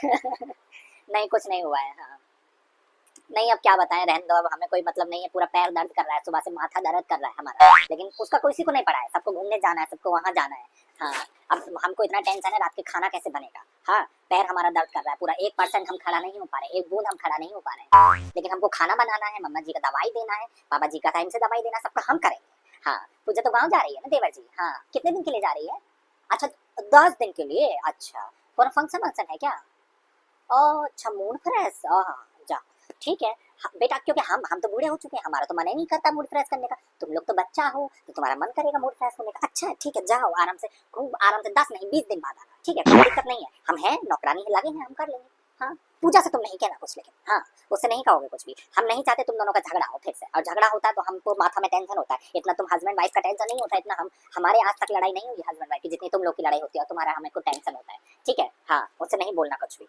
नहीं कुछ नहीं हुआ है। हाँ नहीं अब क्या बताएं, रहने दो, अब हमें कोई मतलब नहीं है, पूरा पैर दर्द कर रहा है, सुबह से माथा दर्द कर रहा है हमारा, लेकिन उसका किसी को नहीं पड़ा है, सबको घूमने जाना है, सबको वहां जाना है। हाँ अब हमको इतना टेंशन है रात के खाना कैसे बनेगा। हाँ पैर हमारा दर्द कर रहा है पूरा, 1% हम खड़ा नहीं हो पा रहे, एक बूंद हम खड़ा नहीं हो पा रहे, लेकिन हमको खाना बनाना है, मम्मा जी का दवाई देना है, पापा जी का टाइम से दवाई देना, सबका हम करेंगे। हाँ पूजा तो गाँव जा रही है ना देवर जी। हाँ कितने दिन के लिए जा रही है? अच्छा 10 दिन के लिए, अच्छा और फंक्शन वंक्शन है क्या? ओह अच्छा मूड फ्रेश, हाँ जा ठीक है। बेटा क्योंकि हम तो बूढ़े हो चुके हैं, हमारा तो मन ही नहीं करता मूड फ्रेश करने का, तुम लोग तो बच्चा हो तो तुम्हारा मन करेगा मूड फ्रेश होने का। अच्छा ठीक है जाओ आराम से, खूब आराम से, 10 नहीं 20 दिन बाद आना, ठीक है कोई दिक्कत नहीं है, हम हैं नौकरानी लगे हैं, हम कर लेंगे। हाँ पूजा से तुम नहीं कहना कुछ, लेकिन हाँ उससे नहीं कहोगे कुछ भी, हम नहीं चाहते तुम दोनों का झगड़ा हो फिर से, और झगड़ा होता है तो हमको माथा में टेंशन होता है, इतना तुम हस्बैंड वाइफ का टेंशन नहीं होता, इतना हम हमारे आज तक लड़ाई नहीं हुई हस्बैंड वाइफ की जितनी तुम लोग की लड़ाई होती है, और तुम्हारा हमें को टेंशन होता है। ठीक है हाँ उससे नहीं बोलना कुछ भी।